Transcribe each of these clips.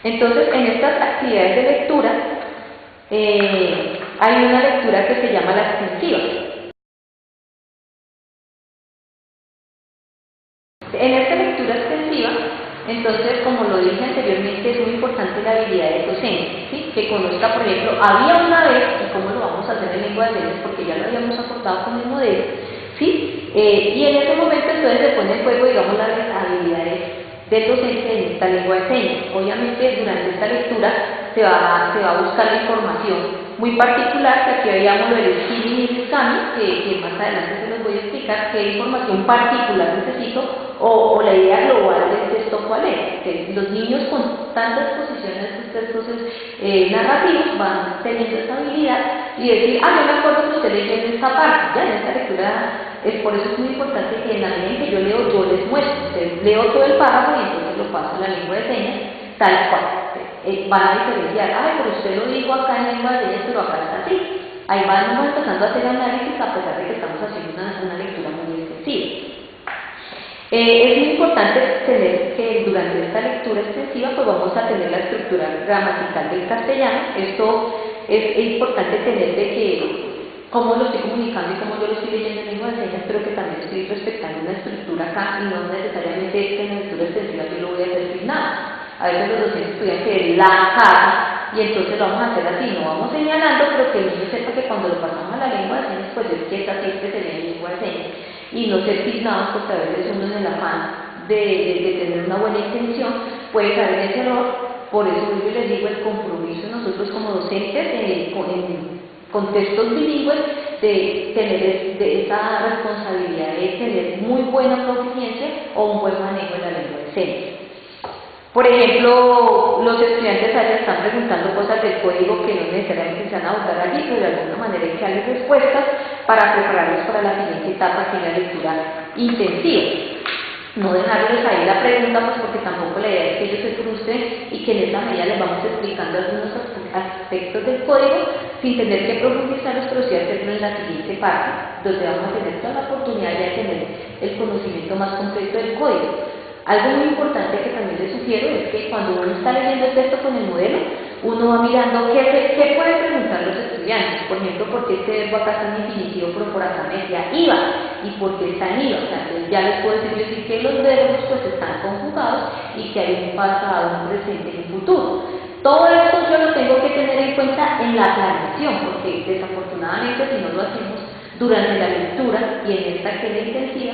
Entonces, en estas actividades de lectura, hay una lectura que se llama la extensiva. En esta lectura extensiva, entonces, como lo dije anteriormente, es muy importante la habilidad del docente, ¿sí? Que conozca, por ejemplo, había una vez, y cómo lo vamos a hacer en lengua de señas, porque ya lo habíamos acordado con el modelo, ¿sí? Y en ese momento entonces se pone en juego, digamos, las habilidades del docente en esta lengua de señas. Obviamente, durante esta lectura se va a buscar la información muy particular, que aquí veíamos lo del skimming y el scanning, que más adelante se los voy a explicar qué información particular necesito, o la idea global del texto cuál es. Que los niños con tanta exposición a estos textos narrativos van teniendo esta habilidad y decir, yo me acuerdo que usted leyó en esta parte, ya en esta lectura. Por eso es muy importante que en la medida en que yo leo, yo les muestro. Entonces, leo todo el párrafo y entonces lo paso a la lengua de señas, tal cual. Van a diferenciar, pero usted lo dijo acá en lengua de señas, pero acá está así. Ahí vamos empezando a hacer análisis a pesar de que estamos haciendo una lectura muy extensiva. Es muy importante tener que durante esta lectura extensiva pues vamos a tener la estructura gramatical del castellano. Esto es importante tener de que cómo lo estoy comunicando y cómo yo lo estoy leyendo en lengua de señas, pero que también estoy respetando una estructura acá y no necesariamente en la lectura extensiva yo lo voy a hacer sin nada. A veces los docentes estudian que la cara y entonces lo vamos a hacer así, no vamos señalando, pero que el niño sepa que cuando lo pasamos a la lengua de señas pues es que es así que se lee en lengua de señas y no ser signados, porque a veces uno en el afán de tener una buena intención puede caer en ese error. Por eso yo les digo el compromiso de nosotros como docentes en contextos bilingües de tener esa responsabilidad de tener muy buena proficiencia o un buen manejo de la lengua de señas. Por ejemplo, los estudiantes a veces están preguntando cosas del código que no necesariamente se van a abordar allí, pero de alguna manera hay que darles respuestas para prepararlos para la siguiente etapa, que es la lectura intensiva. No dejarles ahí la pregunta, pues porque tampoco la idea es que ellos se frustren y que en esa medida les vamos explicando algunos aspectos del código sin tener que profundizarlos, pero sí hacerlo en la siguiente parte, donde vamos a tener toda la oportunidad de tener el conocimiento más completo del código. Algo muy importante que también les sugiero es que cuando uno está leyendo el texto con el modelo, uno va mirando qué pueden preguntar los estudiantes. Por ejemplo, ¿por qué este verbo acá está en infinitivo, pero por acá me decía iba? ¿Y por qué está en iba? O sea, entonces ya les puedo decir que los verbos pues están conjugados y que hay un pasado, un presente y un futuro. Todo esto yo lo tengo que tener en cuenta en la planeación, porque desafortunadamente si no lo hacemos durante la lectura y en esta que es la intensiva,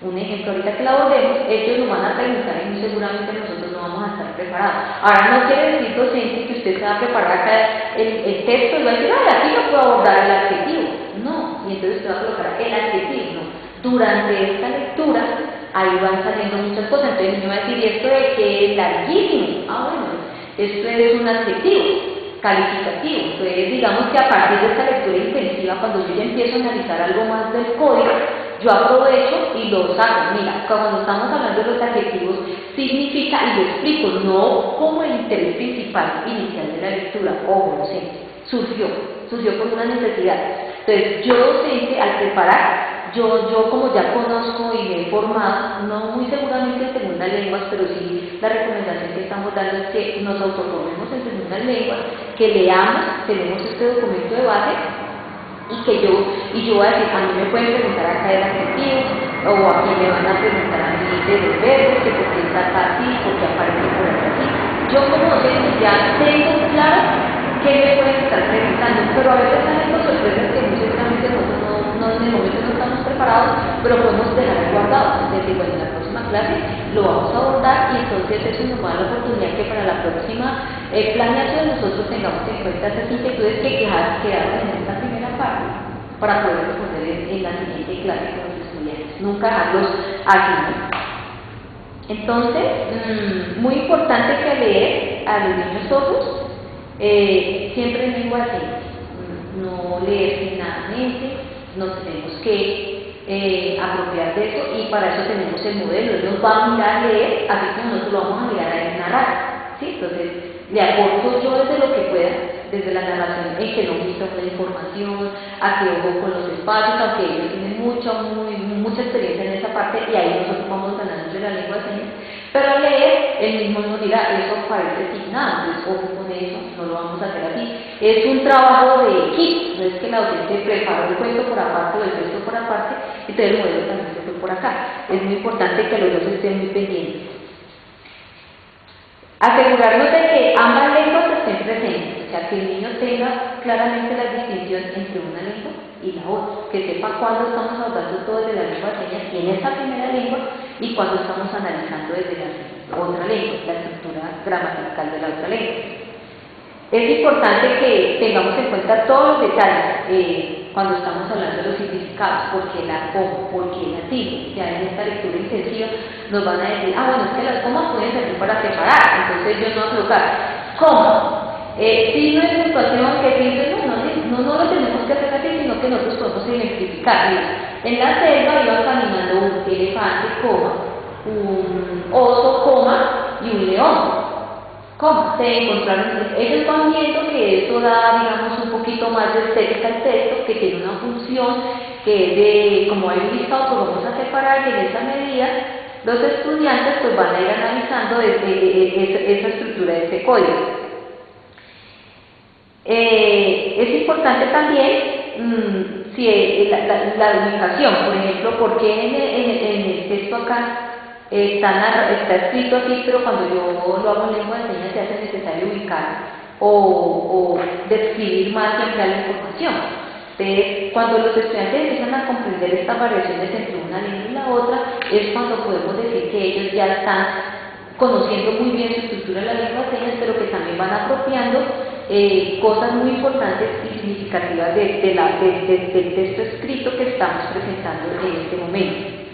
un ejemplo ahorita que la abordemos, ellos nos van a preguntar y muy seguramente nosotros no vamos a estar preparados. Ahora no quiere decir docente que usted se va a preparar acá el texto y va a decir, aquí no puedo abordar el adjetivo. No, y entonces usted va a colocar el adjetivo, no. Durante esta lectura, ahí van saliendo muchas cosas, entonces el niño va a decir, ¿y esto de qué es larguísimo? Bueno, esto es un adjetivo calificativo. Entonces digamos que a partir de esta lectura intensiva, cuando yo ya empiezo a analizar algo más del código, yo aprovecho y lo saco. Mira, cuando estamos hablando de los adjetivos, significa, y lo explico, no como el interés principal inicial de la lectura, ojo, docente, surgió por una necesidad. Entonces, yo docente, al preparar, yo como ya conozco y me he formado, no muy seguramente en segundas lenguas, pero sí la recomendación que estamos dando es que nos autoformemos en segundas lenguas, que leamos, tenemos este documento de base, y yo voy a decir, a mí me pueden preguntar acá del adjetivo, o aquí me van a preguntar a mí de los verbos, que por qué está así, por qué aparece por aquí así. Yo como docente ya tengo claro qué me pueden estar preguntando, pero a veces salen con sorpresas que muy seguramente nosotros no en el momento no estamos preparados, pero podemos dejar guardados. Es decir, bueno, en la próxima clase lo vamos a abordar y entonces eso nos va a dar la oportunidad que para la próxima planeación nosotros tengamos en cuenta esas inquietudes que quedaron en esta primera parte para poder responder en la siguiente clase con los estudiantes. Nunca dejarlos así. Entonces, muy importante que leer a los niños sordos siempre en lengua de señas. No leer sin nada en mente, nos tenemos que apropiar de eso y para eso tenemos el modelo. Él nos va a mirar a leer, así como nosotros lo vamos a mirar a él narrar. ¿Sí? Entonces, le aporto yo desde lo que pueda, desde la narración, en que no omita la información, a que ojo con los espacios, aunque ellos tienen mucha experiencia en esa parte y ahí nosotros vamos ganando de la lengua de señas, pero leer él mismo nos dirá, eso parece asignado, entonces ojo con eso, no lo vamos a hacer así. Es un trabajo de equipo, no es que la docente preparó el cuento por aparte o el texto por aparte, entonces el modelo también se fue por acá. Es muy importante que los dos estén muy pendientes. Asegurarnos de que ambas lenguas estén presentes, o sea, que el niño tenga claramente la distinción entre una lengua y la otra, que sepa cuándo estamos hablando todo desde la lengua de señas en esa primera lengua y cuándo estamos analizando desde la otra lengua, la estructura gramatical de la otra lengua. Es importante que tengamos en cuenta todos los detalles cuando estamos hablando de los significados, porque la coma, porque la tilde, ya en esta lectura intensiva nos van a decir, bueno, es que las comas pueden servir para separar, entonces yo no voy a colocar coma. Si no es puntuación que siempre no lo tenemos que hacer así, sino que nosotros podemos identificar. En la selva iba caminando un elefante, coma, un oso, coma, y un león. ¿Cómo? Se encontraron, ellos van viendo que eso da, digamos, un poquito más de estética al texto, que tiene una función, que es de, como hay un listado, pues vamos a separar, y en esa medida los estudiantes pues van a ir analizando esa estructura de ese código. Es importante también si la ubicación, por ejemplo, porque en el texto acá está escrito así, pero cuando yo lo hago en lengua de señas se hace necesario ubicar o describir más y ampliar la información. Entonces, cuando los estudiantes empiezan a comprender estas variaciones entre una lengua y la otra, es cuando podemos decir que ellos ya están conociendo muy bien su estructura de la lengua de señas, pero que también van apropiando cosas muy importantes y significativas del texto escrito que estamos presentando en este momento.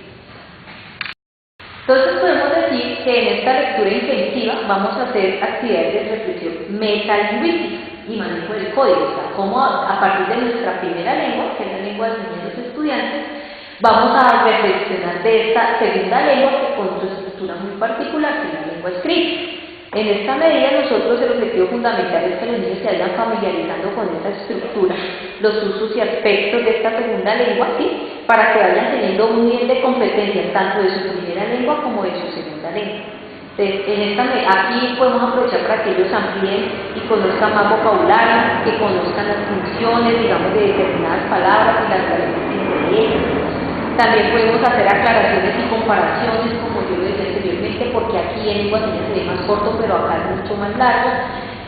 Entonces podemos decir que en esta lectura intensiva vamos a hacer actividades de reflexión metalingüística y manejo del código, o sea, cómo a partir de nuestra primera lengua, que es la lengua de señas de los estudiantes, vamos a reflexionar de esta segunda lengua que con su estructura muy particular, que es la lengua escrita. En esta medida nosotros el objetivo fundamental es que los niños se vayan familiarizando con esa estructura, los usos y aspectos de esta segunda lengua, ¿sí? Para que vayan teniendo un nivel de competencia tanto de su primera lengua como de su segunda lengua. Entonces, aquí podemos aprovechar para que ellos amplíen y conozcan más vocabulario, que conozcan las funciones, digamos, de determinadas palabras y las relaciones entre ellas. También podemos hacer aclaraciones y comparaciones, como yo lo decía anteriormente, porque aquí en lengua señas se ve más corto, pero acá es mucho más largo.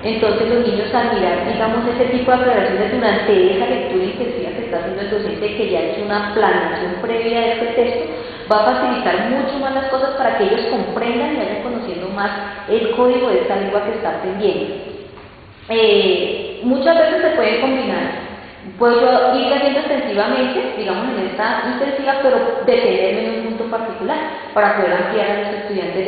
Entonces los niños al mirar, digamos, ese tipo de aclaraciones durante esa lectura intensiva que está haciendo el docente, que ya ha hecho una planeación previa de este texto, va a facilitar mucho más las cosas para que ellos comprendan y vayan conociendo más el código de esta lengua que está aprendiendo. Muchas veces se pueden combinar. Puedo yo ir haciendo extensivamente, digamos en esta intensiva, pero detenerme en un punto particular para poder ampliar a los estudiantes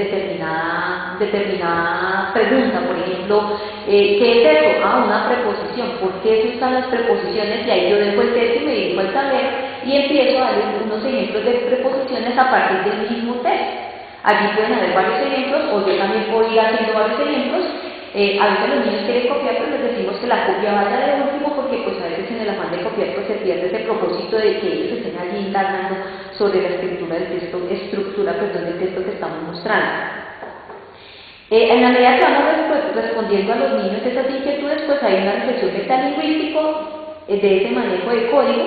determinada pregunta. Por ejemplo, ¿qué es eso? Una preposición. ¿Por qué se usan las preposiciones? Y ahí yo dejo el texto y me dirijo al tablero y empiezo a darles unos ejemplos de preposiciones a partir del mismo texto. Allí pueden haber varios ejemplos, o yo también puedo ir haciendo varios ejemplos. A veces los niños quieren copiar, pero les decimos que la copia vaya de último, porque pues a veces en el afán de copiar pues se pierde ese propósito de que ellos estén allí indagando sobre la estructura del texto que estamos mostrando. En la medida que vamos respondiendo a los niños esas inquietudes, pues hay una reflexión metalingüística de ese manejo de código,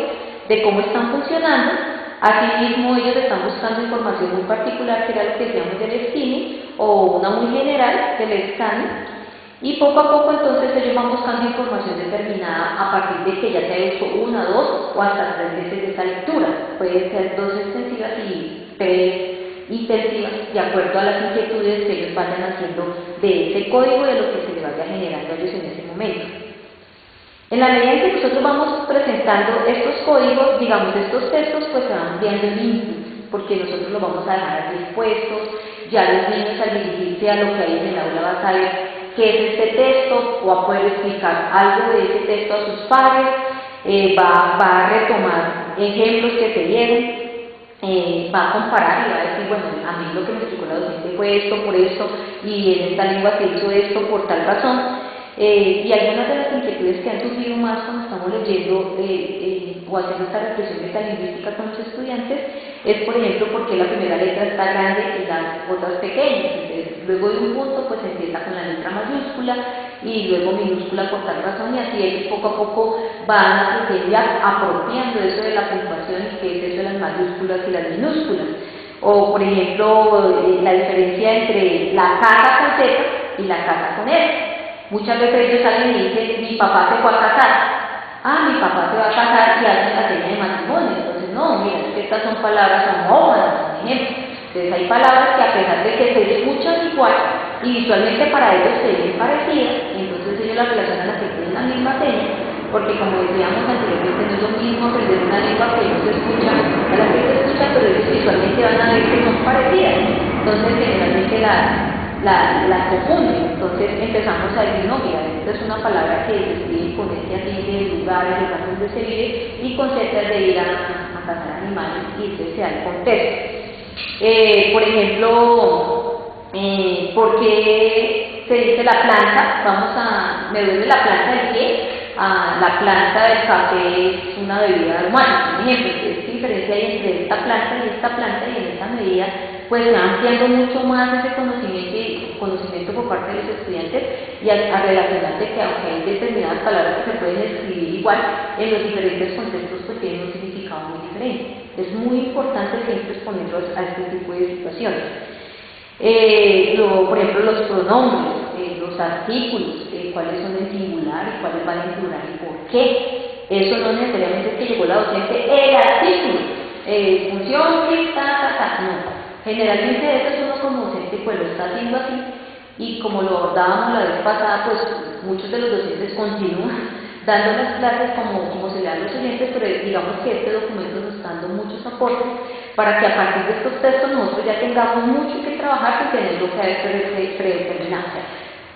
de cómo están funcionando. Asimismo, ellos están buscando información muy particular, que era lo que decíamos del skimming, o una muy general del scanning. Y poco a poco entonces ellos van buscando información determinada a partir de que ya se ha hecho una, dos o hasta 3 veces de esa lectura. Pueden ser 2 extensivas y 3 intensivas, de acuerdo a las inquietudes que ellos vayan haciendo de ese código y de lo que se les vaya generando a ellos en ese momento. En la medida en que nosotros vamos presentando estos códigos, digamos estos textos, pues se van enviando el input, porque nosotros los vamos a dejar expuestos, ya los niños al dirigirse a lo que hay en el aula va a saber qué es este texto, o a poder explicar algo de ese texto a sus pares, va a retomar ejemplos que se dieron, va a comparar y va a decir, bueno, a mí lo que me explicó la docente fue esto, por esto, y en esta lengua se hizo esto por tal razón. Y algunas de las inquietudes que han surgido más cuando estamos leyendo o haciendo esta reflexión metalingüística con los estudiantes es, por ejemplo, porque la primera letra está grande y las otras pequeñas. Entonces, luego de un punto, pues empieza con la letra mayúscula y luego minúscula por tal razón, y así ellos poco a poco van aprendiendo ya apropiando eso de la puntuación y qué es eso de las mayúsculas y las minúsculas. O, por ejemplo, la diferencia entre la casa con Z y la casa con S. Muchas veces ellos salen y dicen, mi papá se fue a casar. Ah, mi papá se va a casar y hacen la seña de matrimonio. Entonces, no, mira, es que estas son palabras homófonas, por ejemplo. Entonces, hay palabras que a pesar de que se escuchan igual y visualmente para ellos se ven parecidas, entonces ellos las relacionan a que tienen la misma seña, porque como decíamos anteriormente, no es lo mismo aprender una lengua que no se escucha, a la que se escucha, pero ellos visualmente van a ver que son parecidas. Entonces, generalmente la confunden. Entonces empezamos a decir, no, mira, esta es una palabra que se escribe con este así de lugares donde se vive y con Z de ir a cazar animales, y ese sea el contexto. Por ejemplo, ¿por qué se dice la planta? Me duele la planta del pie. La planta del café es una bebida aromática, por ejemplo. Entonces, ¿qué diferencia hay entre esta planta, y en esta medida pues se va ampliando mucho más ese conocimiento por parte de los estudiantes, y a relacionarse que aunque hay determinadas palabras que se pueden escribir igual, en los diferentes contextos pues tienen un significado muy diferente. Es muy importante siempre exponerlos a este tipo de situaciones. Por ejemplo, los pronombres, los artículos, cuáles son en singular y cuáles van en plural y por qué. Eso no necesariamente es que llegó la docente, el artículo, función, no. Generalmente eso uno como docente pues lo está haciendo así, y como lo abordábamos la vez pasada, pues muchos de los docentes continúan dando las clases como se le dan a los oyentes, pero digamos que este documento nos está dando muchos aportes para que a partir de estos textos nosotros ya tengamos mucho que trabajar sin tener lo que haber predeterminado.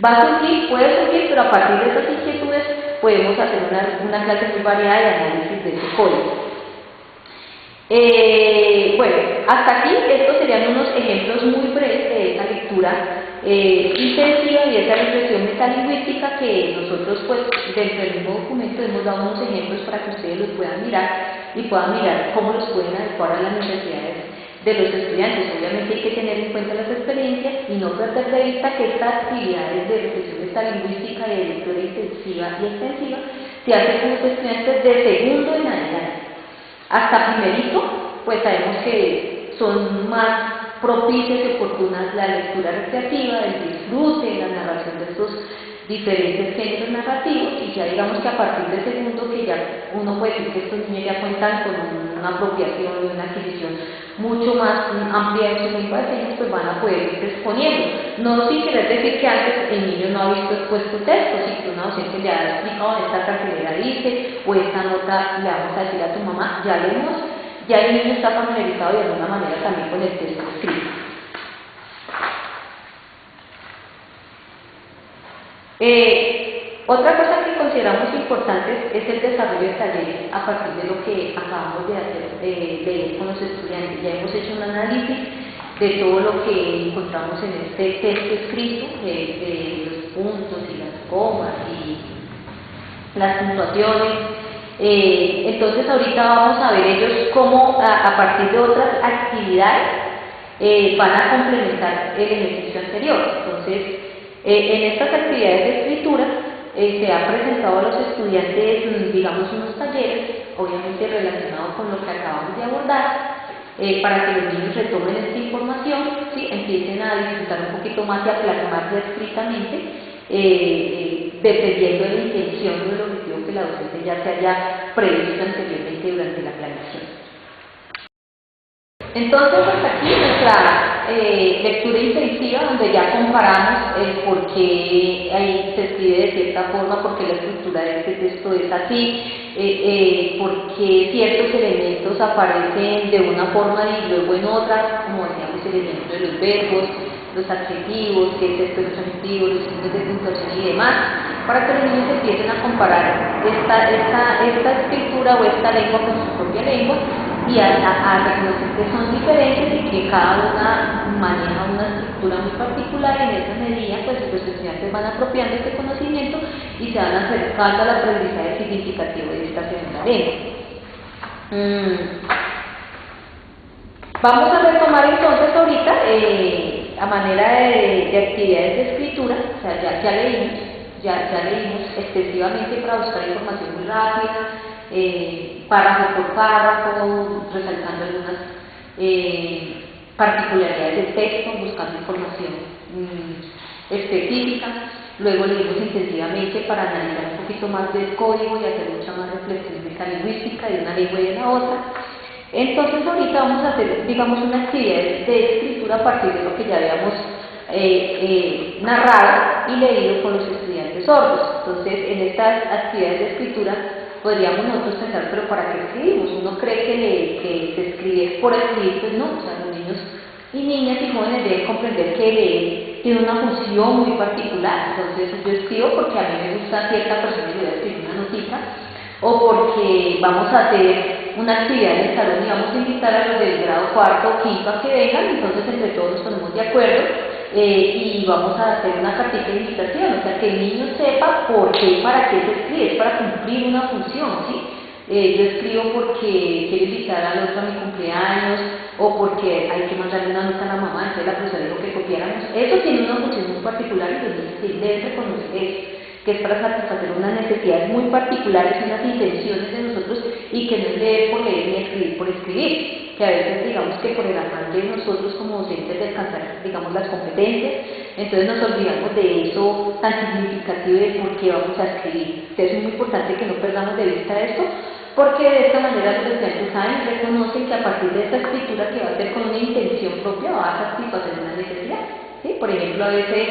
Va a surgir, puede surgir, pero a partir de esas inquietudes podemos hacer una clase muy variada de análisis de ese código. Bueno, hasta aquí estos serían unos ejemplos muy breves de esa lectura intensiva y esa reflexión metalingüística que nosotros pues dentro del mismo documento hemos dado unos ejemplos para que ustedes los puedan mirar y puedan mirar cómo los pueden adecuar a las necesidades de los estudiantes. Obviamente hay que tener en cuenta las experiencias y no perder de vista que estas actividades de reflexión metalingüística, de lectura intensiva y extensiva se hacen con los estudiantes de segundo en adelante. Hasta primerito, pues sabemos que son más propicias y oportunas la lectura recreativa, el disfrute, la narración de estos diferentes géneros narrativos, y ya digamos que a partir de segundo, que ya uno puede decir que estos niños ya cuentan con una apropiación y una adquisición mucho más amplia de su lengua de señas, pues van a poder ir exponiendo. No sin querer decir que antes el niño no ha visto expuesto textos, y que una docente le ha explicado, esta cartelera dice, o esta nota le vamos a decir a tu mamá, ya leemos, ya el niño está familiarizado de alguna manera también con el texto escrito. Otra cosa que consideramos importante es el desarrollo de talleres a partir de lo que acabamos de hacer, leer con los estudiantes. Ya hemos hecho un análisis de todo lo que encontramos en este texto escrito, de los puntos y las comas y las puntuaciones. Entonces ahorita vamos a ver ellos cómo a partir de otras actividades van a complementar el ejercicio anterior. Entonces, en estas actividades de escritura se ha presentado a los estudiantes, digamos, unos talleres, obviamente relacionados con lo que acabamos de abordar, para que los niños retomen esta información, ¿sí? Empiecen a disfrutar un poquito más y a plasmarla escritamente, dependiendo de la intención o del objetivo que la docente ya se haya previsto anteriormente durante la planeación. Entonces, hasta aquí nuestra lectura intensiva, donde ya comparamos el por qué ahí se escribe de cierta forma, por qué la estructura de este texto es así, por qué ciertos elementos aparecen de una forma y luego en otra, como decíamos, el elemento de los verbos, los adjetivos, qué es esto de los adjetivos, los signos de puntuación y demás, para que los niños empiecen a comparar esta escritura o esta lengua con su propia lengua, y a reconocer que son diferentes y que cada una maneja una estructura muy particular, y en esa medida pues los estudiantes van apropiando este conocimiento y se van acercando al aprendizaje significativo de esta segunda lengua. Vamos a retomar entonces ahorita a manera de actividades de escritura, o sea, ya leímos extensivamente para buscar información muy rápida, párrafo por párrafo, resaltando algunas particularidades del texto, buscando información específica. Luego leímos intensivamente para analizar un poquito más del código y hacer mucha más reflexión de la lingüística de una lengua y de la otra. Entonces ahorita vamos a hacer, digamos, una actividad de escritura a partir de lo que ya habíamos narrado y leído con los estudiantes sordos. Entonces, en estas actividades de escritura podríamos nosotros pensar, pero ¿para qué escribimos? Uno cree que escribir por escribir, pues no, o sea, los niños y niñas y jóvenes deben comprender que leer tiene una función muy particular. Entonces, yo escribo porque a mí me gusta cierta persona y voy a escribir una notita, o porque vamos a hacer una actividad en el salón y vamos a invitar a los del grado cuarto o quinto a que vengan, entonces entre todos nos ponemos de acuerdo y vamos a hacer una cartita de invitación, o sea, que el niño sepa por qué, para qué se escribe, es para cumplir una función, ¿sí? Yo escribo porque quiero invitar al otro a mi cumpleaños, o porque hay que mandarle una nota a la mamá, entonces la profesora dijo que copiáramos. Eso tiene una función muy particular y los niños deben reconocer eso, que es para satisfacer unas necesidades muy particulares, unas intenciones de nosotros, y que no es leer por leer ni escribir por escribir, que a veces digamos que por el afán de nosotros como docentes de alcanzar, digamos, las competencias, entonces nos olvidamos de eso tan significativo de por qué vamos a escribir. Entonces es muy importante que no perdamos de vista esto, porque de esta manera los estudiantes saben y reconocen que a partir de esta escritura que va a ser con una intención propia va a satisfacer una necesidad, ¿sí? Por ejemplo, a veces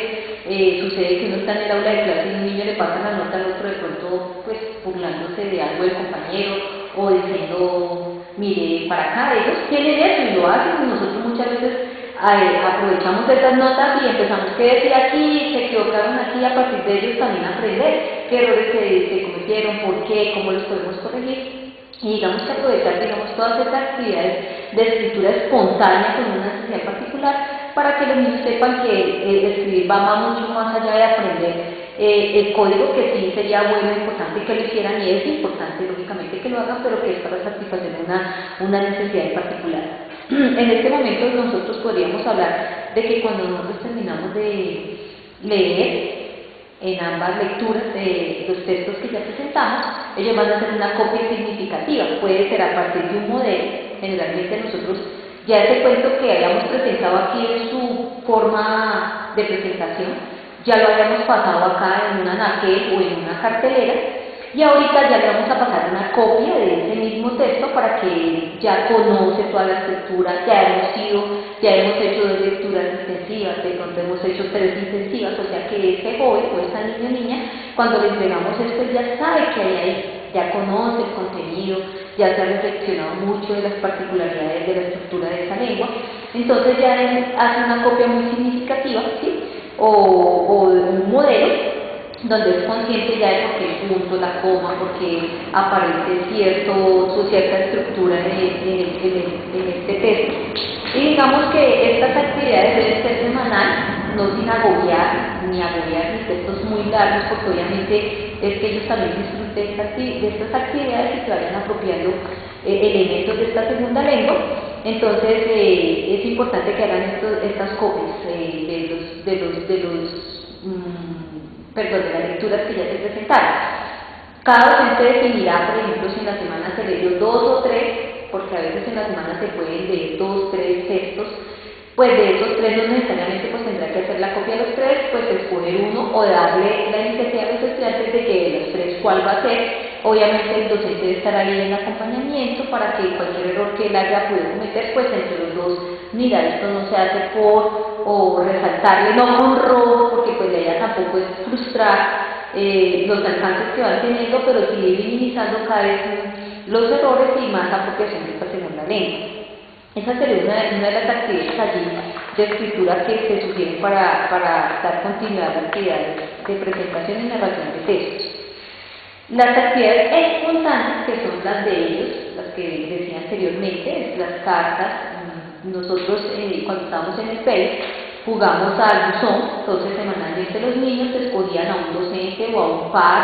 sucede que uno está en el aula de clase y un niño le pasa la nota al otro de pronto pues burlándose de algo del compañero o diciendo mire para acá. Ellos tienen eso y lo hacen, y nosotros muchas veces aprovechamos estas notas y empezamos que decir aquí, se equivocaron aquí, a partir de ellos también aprender qué errores se cometieron, por qué, cómo los podemos corregir. Y digamos que aprovechar, digamos, todas estas actividades de escritura espontánea con una necesidad particular para que los niños sepan que escribir va mucho más allá de aprender el código, que sí sería bueno e importante que lo hicieran, y es importante lógicamente que lo hagan, pero que es para satisfacer una necesidad en particular. En este momento nosotros podríamos hablar de que cuando nosotros terminamos de leer en ambas lecturas de los textos que ya presentamos, ellos van a hacer una copia significativa. Puede ser a partir de un modelo. Generalmente nosotros ya ese cuento que hayamos presentado aquí en su forma de presentación, ya lo habíamos pasado acá en una anaquel o en una cartelera, y ahorita ya le vamos a pasar una copia de ese mismo texto para que él ya conoce toda la estructura. Ya hemos hecho 2 lecturas intensivas, de pronto hemos hecho 3 intensivas, o sea que este joven o esta niña, cuando le entregamos esto, ya sabe que hay ahí, ya conoce el contenido, ya se ha reflexionado mucho de las particularidades de la estructura de esa lengua, entonces ya él hace una copia muy significativa, ¿sí? o un modelo donde es consciente ya de por qué el punto, la coma, porque aparece cierta estructura en este texto. Y digamos que estas actividades deben ser semanales, no sin agobiar ni textos muy largos, porque obviamente es que ellos también disfruten de estas actividades y se vayan apropiando elementos de esta segunda lengua. Entonces es importante que hagan estas copias de las lecturas que ya se presentaron. Cada docente definirá, por ejemplo, si en la semana se leyó 2 o 3, porque a veces en la semana se pueden leer 2, 3 textos, pues de esos 3 no necesariamente pues tendrá que hacer la copia de los 3, pues escoger uno o darle la iniciativa a los estudiantes de que de los 3 cuál va a ser. Obviamente el docente debe estar ahí en acompañamiento para que cualquier error que él haya podido cometer, pues entre los dos, mira, esto no se hace o resaltarle, no con rojo, porque pues la idea tampoco es frustrar los alcances que van teniendo, pero sí ir minimizando cada vez los errores y más apropiación de esta segunda lengua. Esa sería una de las actividades allí de escritura que se sugieren para dar continuidad a las actividades de presentación y narración de textos. Las actividades espontáneas, que son las de ellos, las que decía anteriormente, es las cartas. Nosotros cuando estábamos en el PEI jugamos al buzón, entonces semanalmente los niños escogían a un docente o a un par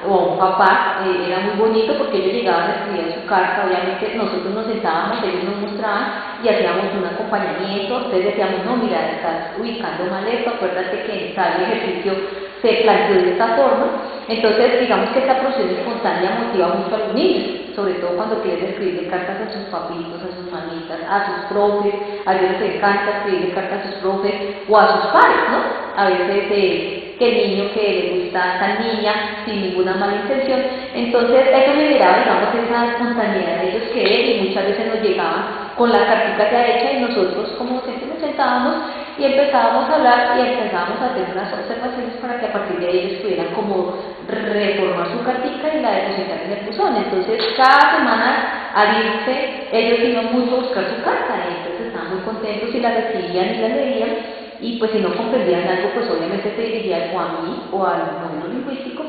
o a un papá, era muy bonito porque ellos llegaban a escribir su carta, obviamente nosotros nos sentábamos, ellos nos mostraban y hacíamos un acompañamiento, entonces decíamos, no, mira, estás ubicando mal esto, acuérdate que en tal ejercicio se planteó de esta forma. Entonces digamos que esta producción espontánea motiva mucho a los niños, sobre todo cuando quieren escribirle cartas a sus papitos, a sus mamitas, a sus profes, a ellos les encanta escribirle cartas a sus profes o a sus padres, ¿no? A veces que el niño que le gusta a esta niña sin ninguna mala intención, entonces eso generaba, digamos, esa espontaneidad de ellos que y muchas veces nos llegaban con la cartita ya hecha y nosotros como siempre nos sentábamos y empezábamos a hablar y empezábamos a hacer unas observaciones para que a partir de ahí ellos pudieran como reformar su cartica y la depositar en el buzón. Entonces cada semana al irse ellos iban mucho a buscar su carta y entonces estaban muy contentos y la recibían y la leían y pues si no comprendían algo pues obviamente se dirigían o a mí o al modelo lingüístico.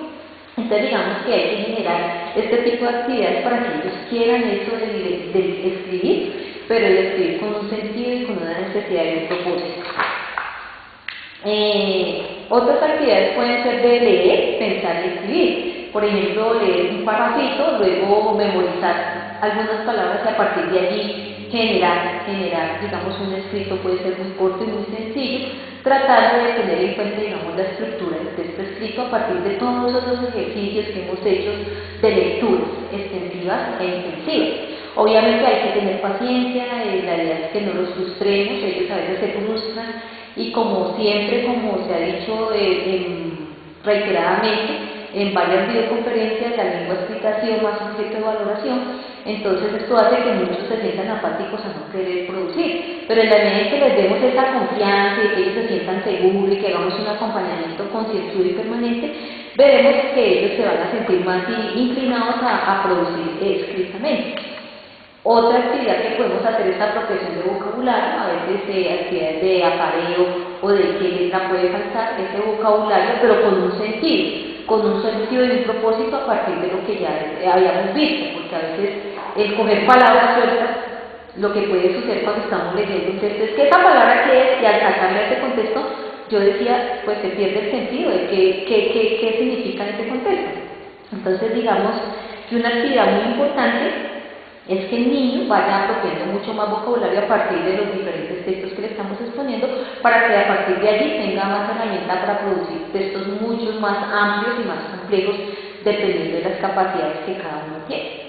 Entonces digamos que hay que generar este tipo de actividades para que ellos quieran eso de escribir, pero el escribir con un sentido y con una necesidad y un propósito. Otras actividades pueden ser de leer, pensar y escribir. Por ejemplo, leer un parrafito, luego memorizar algunas palabras y a partir de allí generar, digamos, un escrito puede ser muy corto y muy sencillo, tratando de tener en cuenta, digamos, la estructura del texto escrito a partir de todos esos ejercicios que hemos hecho de lecturas extensivas e intensivas. Obviamente hay que tener paciencia, la idea es que no los frustremos, ellos a veces se frustran y como siempre, como se ha dicho reiteradamente en varias videoconferencias, la lengua escrita ha sido más objeto de valoración, entonces esto hace que muchos se sientan apáticos a no querer producir, pero en la medida en que les demos esa confianza y que ellos se sientan seguros y que hagamos un acompañamiento concienzudo y permanente, veremos que ellos se van a sentir más inclinados a producir escritamente. Otra actividad que podemos hacer es la apropiación de vocabulario, a veces actividades de apareo o de qué letra puede faltar ese vocabulario, pero con un sentido y un propósito a partir de lo que ya habíamos visto, porque a veces el coger palabras sueltas, lo que puede suceder cuando estamos leyendo un texto es que esa palabra que es, y al sacarle a ese contexto, yo decía, pues se pierde el sentido de qué significa en ese contexto. Entonces digamos que una actividad muy importante es que el niño vaya apropiando mucho más vocabulario a partir de los diferentes textos que le estamos exponiendo, para que a partir de allí tenga más herramientas para producir textos mucho más amplios y más complejos, dependiendo de las capacidades que cada uno tiene.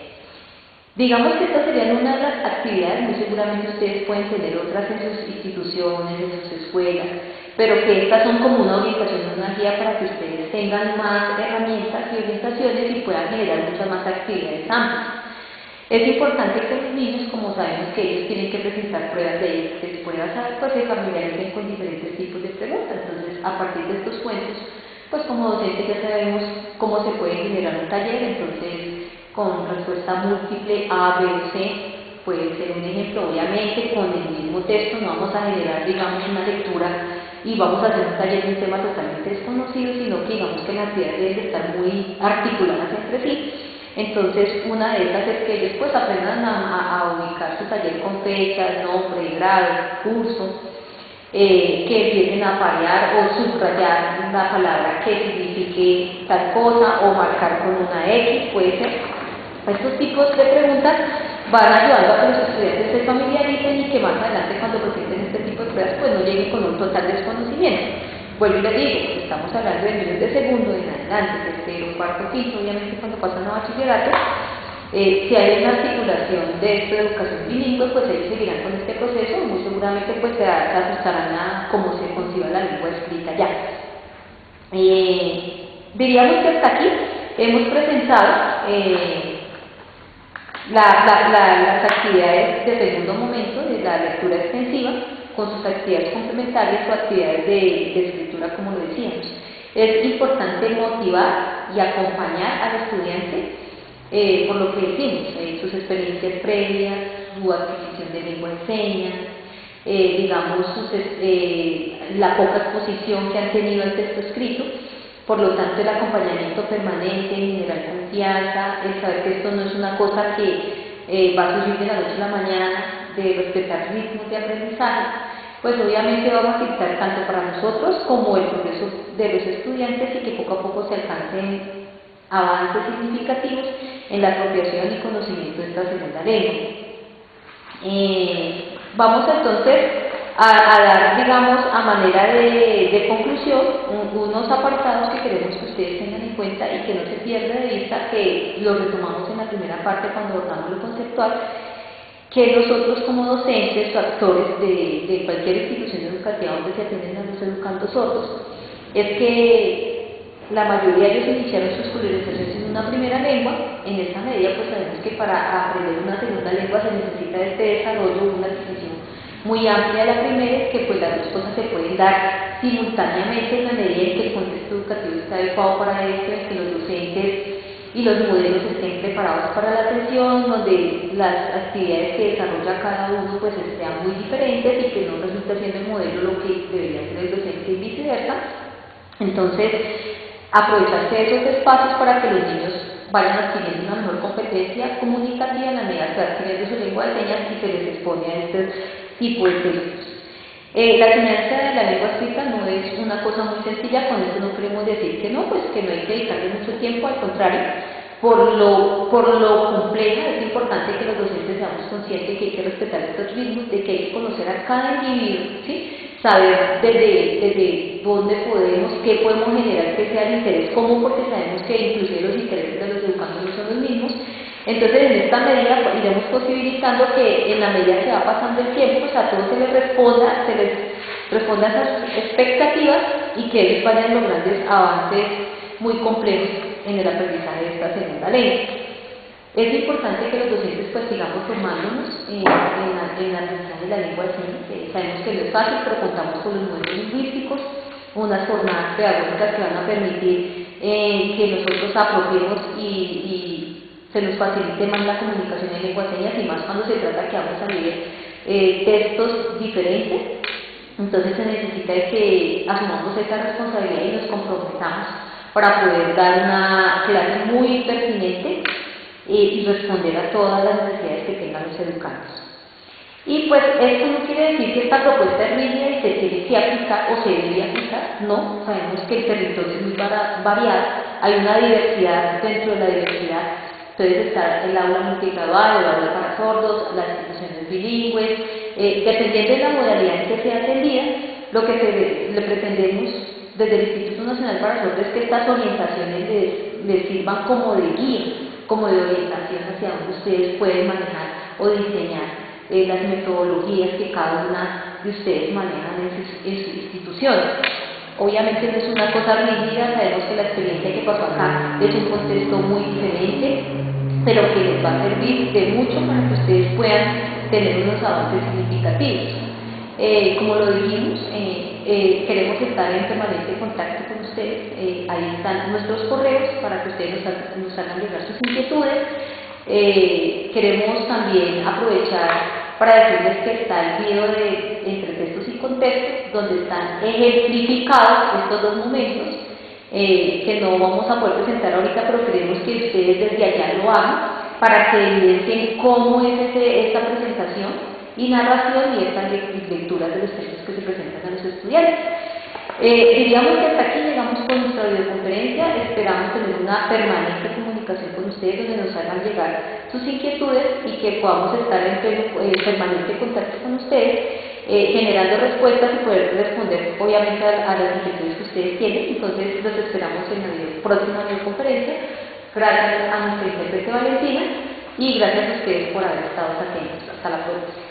Digamos que estas serían una de las actividades, muy seguramente ustedes pueden tener otras en sus instituciones, en sus escuelas, pero que estas son como una orientación, una guía para que ustedes tengan más herramientas y orientaciones y puedan generar muchas más actividades amplias. Es importante que los niños, como sabemos que ellos tienen que presentar pruebas de pruebas, pues se familiaricen con diferentes tipos de preguntas. Entonces, a partir de estos cuentos, pues como docentes ya sabemos cómo se puede generar un taller, entonces con respuesta múltiple A, B o C, puede ser un ejemplo. Obviamente con el mismo texto no vamos a generar, digamos, una lectura y vamos a hacer un taller de un tema totalmente desconocido, sino que digamos que las actividades deben estar muy articuladas entre sí. Entonces, una de estas es que ellos pues aprendan a ubicar su taller con fechas, nombre, grado, curso, que empiecen a parear o subrayar una palabra que signifique tal cosa o marcar con una X, puede ser. Estos tipos de preguntas van ayudando a que los estudiantes se familiaricen y que más adelante cuando presenten este tipo de pruebas pues no lleguen con un total desconocimiento. Vuelvo y les digo, estamos hablando de nivel de segundo en adelante, tercero, cuarto, quinto, obviamente cuando pasan a bachillerato, si hay una articulación de esto de educación bilingüe, pues ellos seguirán con este proceso, muy seguramente pues se ajustarán a cómo se conciba la lengua escrita ya. Diríamos que hasta aquí hemos presentado las actividades de segundo momento de la lectura extensiva, con sus actividades complementarias o actividades de escritura, como lo decíamos. Es importante motivar y acompañar al estudiante por lo que decimos, sus experiencias previas, su adquisición de lengua de señas, digamos, la poca exposición que han tenido al texto escrito. Por lo tanto, el acompañamiento permanente, generar confianza, el saber que esto no es una cosa que va a surgir de la noche a la mañana, de respetar ritmos de aprendizaje, pues obviamente va a facilitar tanto para nosotros como el progreso de los estudiantes y que poco a poco se alcancen avances significativos en la apropiación y conocimiento de esta segunda lengua. Vamos entonces a dar, digamos, a manera de conclusión, unos apartados que queremos que ustedes tengan en cuenta y que no se pierda de vista, que lo retomamos en la primera parte cuando abordamos lo conceptual, que nosotros como docentes o actores de cualquier institución educativa donde se atienden a los educandos sordos, es que la mayoría de ellos iniciaron su escolarización en una primera lengua. En esta medida pues sabemos que para aprender una segunda lengua se necesita este desarrollo, una adquisición muy amplia de la primera, que pues las dos cosas se pueden dar simultáneamente en la medida en que el contexto educativo está adecuado para esto, en que los docentes y los modelos estén preparados para la atención, donde las actividades que desarrolla cada uno pues sean muy diferentes y que no resulta siendo el modelo lo que debería ser el docente y viceversa. Entonces, aprovecharse de esos espacios para que los niños vayan adquiriendo una mejor competencia comunicativa en la medida que va adquiriendo su lengua de señas y se les expone a este tipo de textos. La enseñanza de la lengua escrita no es una cosa muy sencilla, con esto no queremos decir que no, pues que no hay que dedicarle mucho tiempo, al contrario, por lo compleja es importante que los docentes seamos conscientes que hay que respetar estos ritmos, de que hay que conocer a cada individuo, ¿sí? Saber desde dónde podemos, qué podemos generar que sea el interés común, porque sabemos que inclusive los intereses de los educandos no son los mismos. Entonces, en esta medida iremos posibilitando que en la medida que va pasando el tiempo, pues a todos se les responda a esas expectativas y que ellos vayan logrando avances muy complejos en el aprendizaje de esta segunda lengua. Es importante que los docentes pues sigamos formándonos en la atención de la lengua de señas. Sabemos que no es fácil, pero contamos con los modelos lingüísticos, unas jornadas pedagógicas que van a permitir que nosotros apropiemos y se nos facilite más la comunicación en lengua de señas, y más cuando se trata que vamos a leer textos diferentes. Entonces se necesita de que asumamos esta responsabilidad y nos comprometamos para poder dar una clase muy pertinente y responder a todas las necesidades que tengan los educandos. Y pues esto no quiere decir que esta propuesta es rígida y se tiene que aplicar o se debe aplicar, no, sabemos que el territorio es muy variado, hay una diversidad dentro de la diversidad. Entonces está el aula multigradual, el aula para sordos, las instituciones bilingües, dependiendo de la modalidad en que sea atendida, lo que le pretendemos desde el Instituto Nacional para Sordos es que estas orientaciones les sirvan como de guía, como de orientación hacia donde ustedes pueden manejar o diseñar las metodologías que cada una de ustedes manejan en sus instituciones. Obviamente no es una cosa rígida, sabemos que la experiencia que pasó acá es un contexto muy diferente, pero que les va a servir de mucho para que ustedes puedan tener unos avances significativos. Como lo dijimos, queremos estar en permanente contacto con ustedes. Ahí están nuestros correos para que ustedes nos hagan llegar sus inquietudes. Queremos también aprovechar para decirles que está el video de entre textos y contextos, donde están ejemplificados estos dos momentos, que no vamos a poder presentar ahorita, pero queremos que ustedes desde allá lo hagan para que evidencien cómo es esta presentación y narración y estas lecturas de los textos que se presentan a los estudiantes. Diríamos que hasta aquí llegamos con nuestra videoconferencia. Esperamos tener una permanente comunicación con ustedes, donde nos hagan llegar sus inquietudes y que podamos estar en permanente contacto con ustedes, generando respuestas y poder responder obviamente a las inquietudes que ustedes tienen. Entonces los esperamos en la próxima videoconferencia. Gracias a nuestra intérprete Valentina y gracias a ustedes por haber estado atentos. Hasta la próxima.